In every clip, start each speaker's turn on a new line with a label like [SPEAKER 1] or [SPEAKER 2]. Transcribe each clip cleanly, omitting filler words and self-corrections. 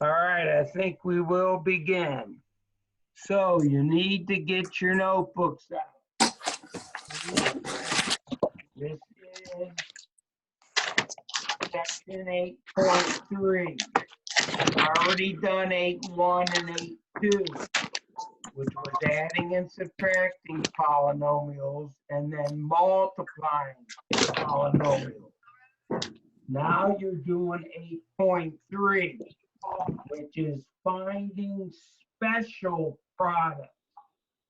[SPEAKER 1] All right, I think we will begin. So you need to get your notebooks out. This is section 8.3. Already done 8.1 and 8.2, which was adding and subtracting polynomials and then multiplying polynomials. Now you're doing 8.3, which is finding special products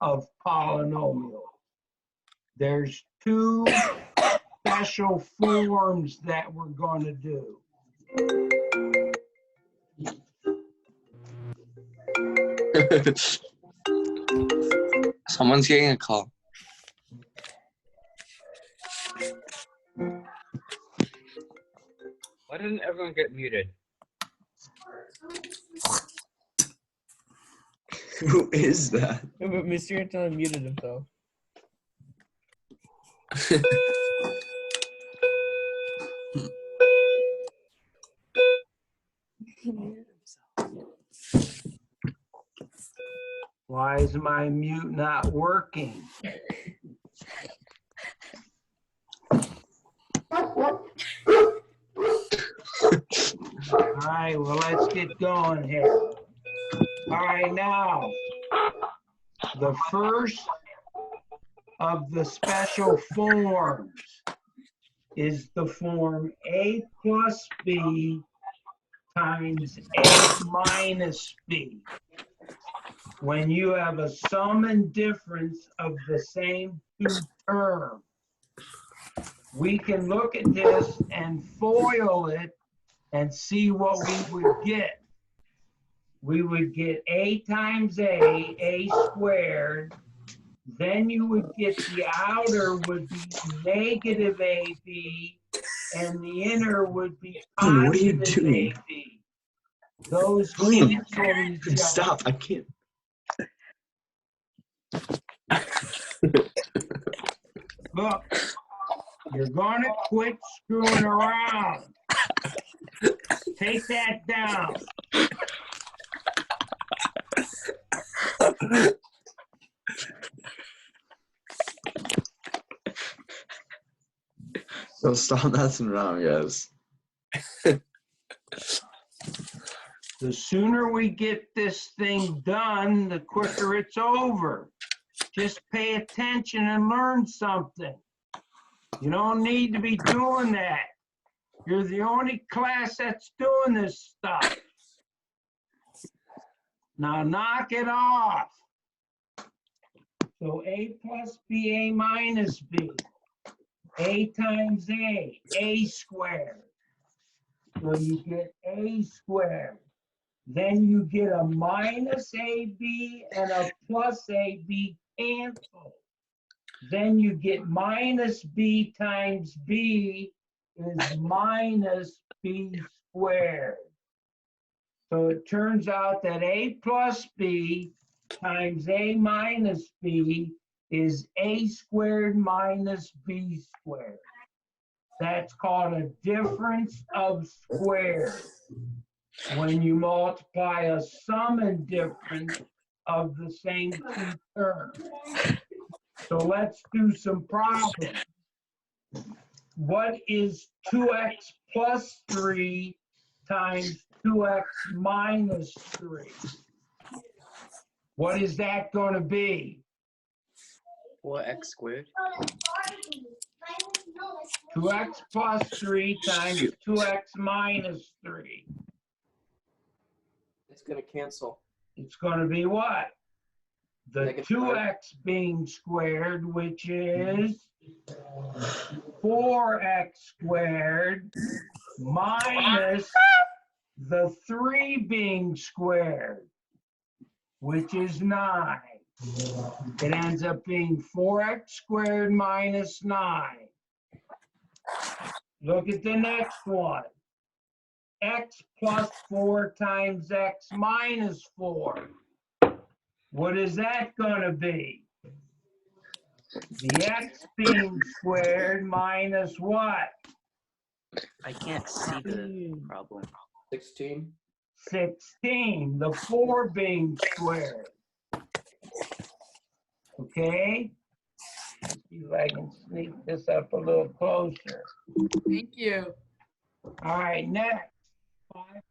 [SPEAKER 1] of polynomials. There's two special forms that we're going to do.
[SPEAKER 2] Someone's getting a call.
[SPEAKER 3] Why didn't everyone get muted?
[SPEAKER 4] Who is that?
[SPEAKER 5] Yeah, but Mr. Anton muted himself.
[SPEAKER 1] Why is my mute not working? All right, well, let's get going here. All right, now, the first of the special forms is the form A plus B times A minus B. When you have a sum and difference of the same two terms, we can look at this and FOIL it and see what we would get. We would get A times A squared. Then you would get the outer would be negative AB, and the inner would be
[SPEAKER 4] What are you
[SPEAKER 1] positive
[SPEAKER 4] doing?
[SPEAKER 1] AB. Those
[SPEAKER 4] William,
[SPEAKER 1] cancel each other.
[SPEAKER 4] stop! I can't.
[SPEAKER 1] Look, you're gonna quit screwing around. Take that down.
[SPEAKER 4] So stop messing around, guys.
[SPEAKER 1] The sooner we get this thing done, the quicker it's over. Just pay attention and learn something. You don't need to be doing that. You're the only class that's doing this stuff. Now knock it off. So A plus B, A minus B. A times A squared. So you get A squared. Then you get a minus AB and a plus AB cancel. Then you get minus B times B is minus B squared. So it turns out that A plus B times A minus B is A squared minus B squared. That's called a difference of squares. When you multiply a sum and difference of the same two terms. So let's do some problems. What is 2x plus 3 times 2x minus 3? What is that going to be?
[SPEAKER 6] 4x squared.
[SPEAKER 1] 2x plus 3 times 2x minus 3.
[SPEAKER 6] It's going to cancel.
[SPEAKER 1] It's going to be what? The
[SPEAKER 6] Negative
[SPEAKER 1] 2x being squared, which is 4x squared minus the 3 being squared, which is 9. It ends up being 4x squared minus 9. Look at the next one. X plus 4 times x minus 4. What is that going to be? The x being squared minus what?
[SPEAKER 6] I can't see the problem. 16.
[SPEAKER 1] 16, the 4 being squared. Okay? Let's see if I can sneak this up a little closer.
[SPEAKER 2] Thank you.
[SPEAKER 1] All right, next, 5x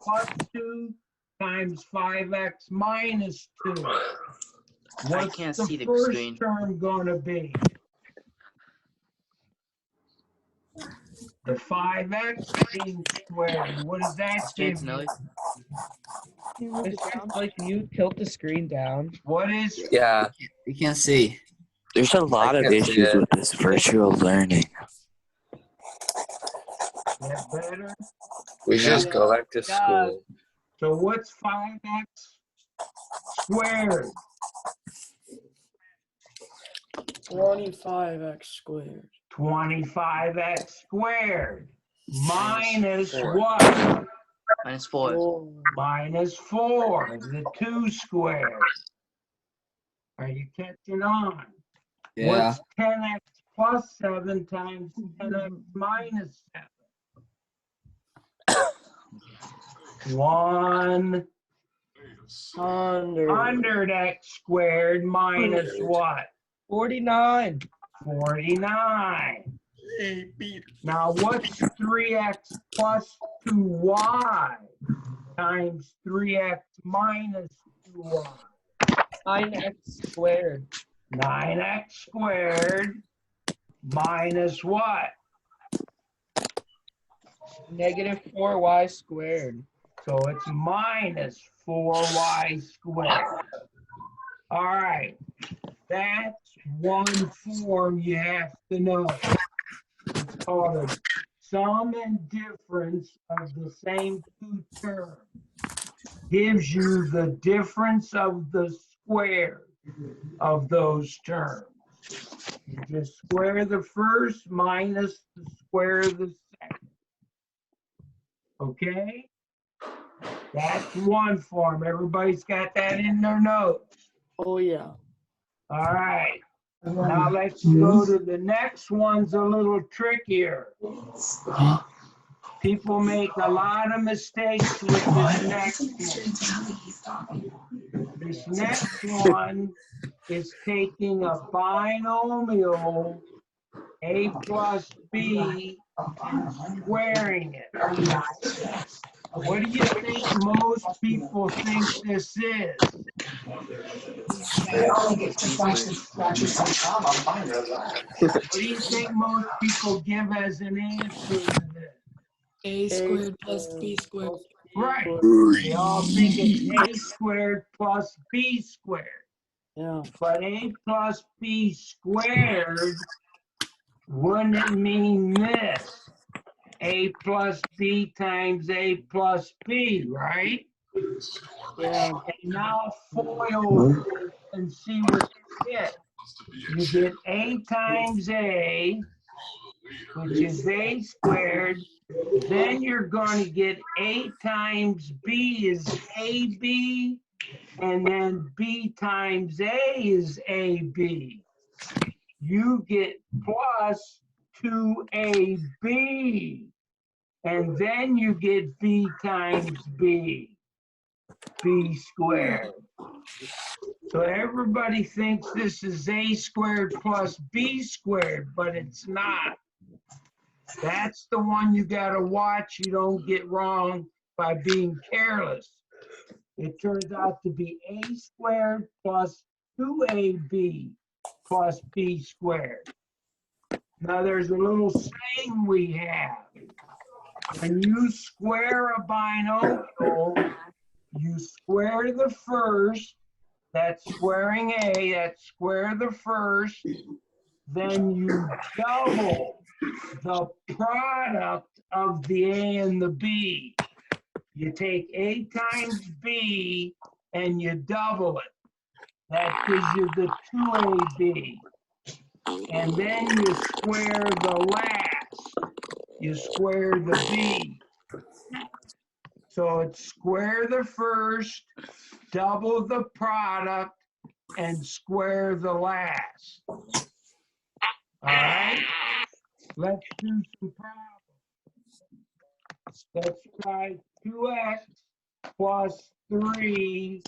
[SPEAKER 1] plus 2 times 5x minus 2. What's
[SPEAKER 6] can't
[SPEAKER 1] the
[SPEAKER 6] see the
[SPEAKER 1] first
[SPEAKER 6] screen.
[SPEAKER 1] term going to be? The 5x being squared. What does that give
[SPEAKER 6] Screen's
[SPEAKER 1] you?
[SPEAKER 6] noise.
[SPEAKER 5] Mr. Antonelli, can you tilt the screen down?
[SPEAKER 1] What is
[SPEAKER 3] Yeah,
[SPEAKER 7] We can't see.
[SPEAKER 8] There's a lot of
[SPEAKER 3] can't see
[SPEAKER 8] issues
[SPEAKER 3] it.
[SPEAKER 8] with this virtual learning.
[SPEAKER 1] that better?
[SPEAKER 3] We should just go back to school.
[SPEAKER 1] So what's 5x squared?
[SPEAKER 2] 25x squared.
[SPEAKER 1] 25x squared. Minus
[SPEAKER 6] four.
[SPEAKER 1] what?
[SPEAKER 6] Minus 4.
[SPEAKER 1] Minus 4, the 2 squared. Are you catching on?
[SPEAKER 7] Yeah.
[SPEAKER 1] What's 10x plus 7 times 10x minus 7? 100x squared minus what?
[SPEAKER 5] 49.
[SPEAKER 1] 49. Now what's 3x plus 2y times 3x minus 2y?
[SPEAKER 5] 9x squared.
[SPEAKER 1] 9x squared minus what?
[SPEAKER 5] Negative 4y squared.
[SPEAKER 1] So it's minus 4y squared. All right, that's one form you have to know. It's called a sum and difference of the same two terms. Gives you the difference of the square of those terms. You just square the first minus the square of the second. Okay? That's one form. Everybody's got that in their notes.
[SPEAKER 2] Oh, yeah.
[SPEAKER 1] All right. Now let's go to the next one's a little trickier. People make a lot of mistakes with this next one. This next one is taking a binomial, a plus b, and squaring it. What do you think most people think this is? What do you think most people give as an answer to this?
[SPEAKER 2] A squared plus B squared.
[SPEAKER 1] Right. They all think it's a squared plus b squared.
[SPEAKER 2] Yeah.
[SPEAKER 1] But a plus b squared wouldn't mean this. A plus b times a plus b, right?
[SPEAKER 2] Yeah.
[SPEAKER 1] And now FOIL and see what you get. You get a times a, which is a squared. Then you're going to get a times b is ab, and then b times a is ab. You get plus 2ab, and then you get b times b, b squared. So everybody thinks this is a squared plus b squared, but it's not. That's the one you got to watch you don't get wrong by being careless. It turns out to be a squared plus 2ab plus b squared. Now there's a little saying we have. When you square a binomial, you square the first, that's squaring a, that's square the first, then you double the product of the a and the b. You take a times b and you double it. That gives you the 2ab. And then you square the last. You square the b. So it's square the first, double the product, and square the last. All right? Let's do some problems. Let's try 2x plus 3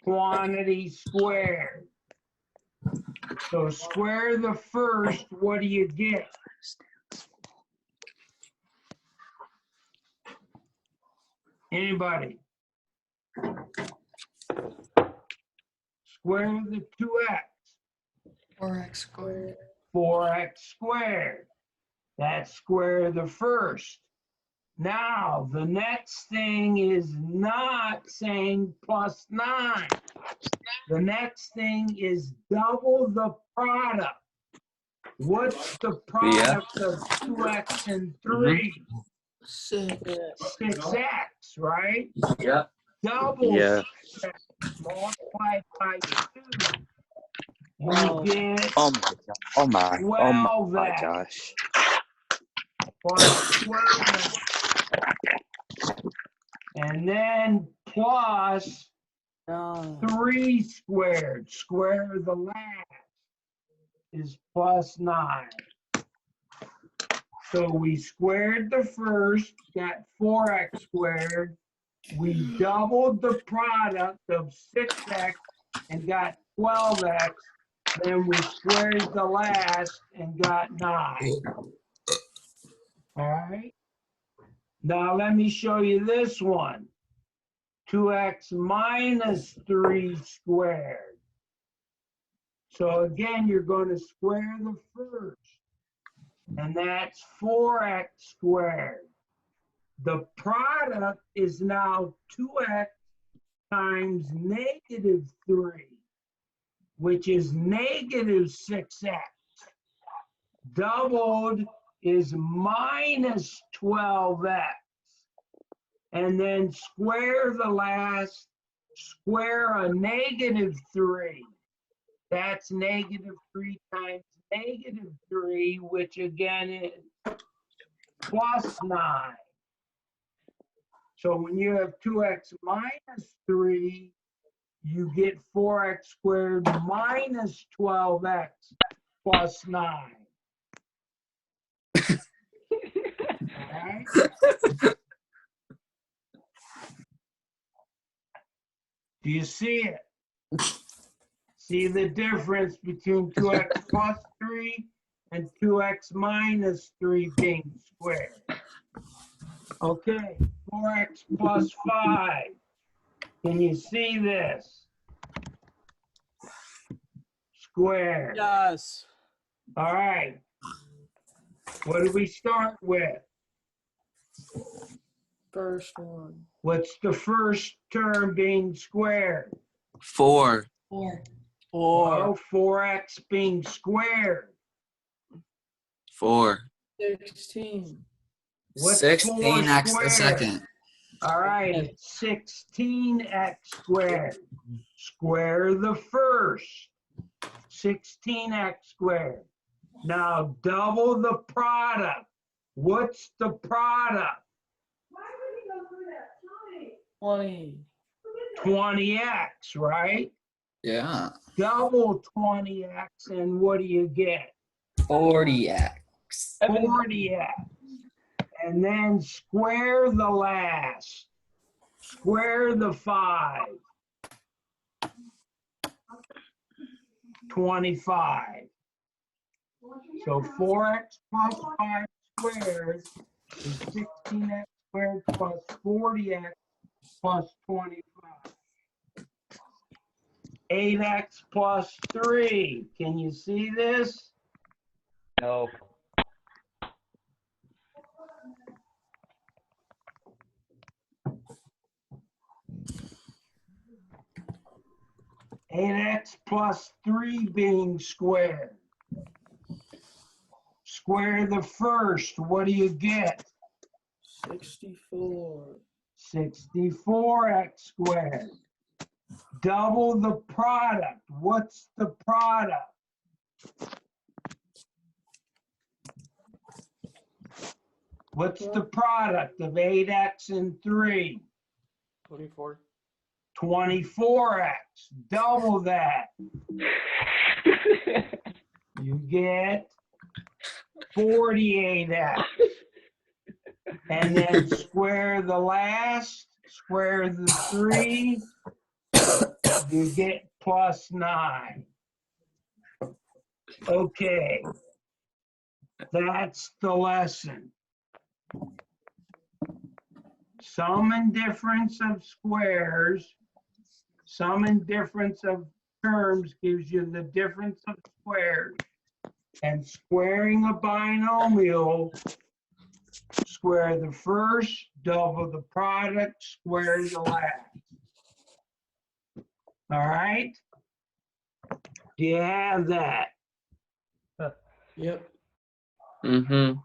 [SPEAKER 1] quantity squared. So square the first, what do you get? Anybody? Square the 2x.
[SPEAKER 2] 4x squared.
[SPEAKER 1] 4x squared. That's square the first. Now, the next thing is not saying plus 9. The next thing is double the product. What's the product of 2x and 3?
[SPEAKER 2] 6.
[SPEAKER 1] 6x, right?
[SPEAKER 3] Yeah.
[SPEAKER 1] Double
[SPEAKER 8] Yeah.
[SPEAKER 1] 6x multiplied by 2. You get
[SPEAKER 8] Oh my god. Oh my. Oh
[SPEAKER 1] 12
[SPEAKER 8] my
[SPEAKER 1] x
[SPEAKER 8] gosh.
[SPEAKER 1] plus 12x. And then plus 3 squared. Square the last is plus 9. So we squared the first, got 4x squared. We doubled the product of 6x and got 12x. Then we squared the last and got 9. All right. Now let me show you this one. 2x minus 3 squared. So again, you're going to square the first. And that's 4x squared. The product is now 2x times negative 3, which is negative 6x. Doubled is minus 12x. And then square the last, square a negative 3. That's negative 3 times negative 3, which again is plus 9. So when you have 2x minus 3, you get 4x squared minus 12x plus 9. Right? Do you see it? See the difference between 2x plus 3 and 2x minus 3 being squared. Okay, 4x plus 5. Can you see this? Squared.
[SPEAKER 5] Yes.
[SPEAKER 1] All right. What do we start with?
[SPEAKER 2] First one.
[SPEAKER 1] What's the first term being squared?
[SPEAKER 7] 4.
[SPEAKER 2] 4.
[SPEAKER 1] Oh, 4x being squared.
[SPEAKER 7] 4.
[SPEAKER 2] 16.
[SPEAKER 1] What's 4
[SPEAKER 7] 16x the
[SPEAKER 1] squared?
[SPEAKER 7] second.
[SPEAKER 1] All right, it's 16x squared. Square the first. 16x squared. Now double the product. What's the product?
[SPEAKER 2] 20.
[SPEAKER 1] 20x, right?
[SPEAKER 7] Yeah.
[SPEAKER 1] Double 20x, and what do you get?
[SPEAKER 7] 40x.
[SPEAKER 1] 40x. And then square the last. Square the 5. 25. So 4x plus 5 squared is 16x squared plus 40x plus 25. 8x plus 3. Can you see this?
[SPEAKER 5] No.
[SPEAKER 1] 8x plus 3 being squared. Square the first. What do you get?
[SPEAKER 2] 64.
[SPEAKER 1] 64x squared. Double the product. What's the product? What's the product of 8x and 3?
[SPEAKER 6] 24.
[SPEAKER 1] 24x. Double that. You get 48x. And then square the last. square the 3, you get plus 9. Okay. That's the lesson. Sum and difference of squares, sum and difference of terms gives you the difference of squares. And squaring a binomial, square the first, double the product, square the last. All right? Do you have that?
[SPEAKER 2] Yep.
[SPEAKER 3] Mm-hmm.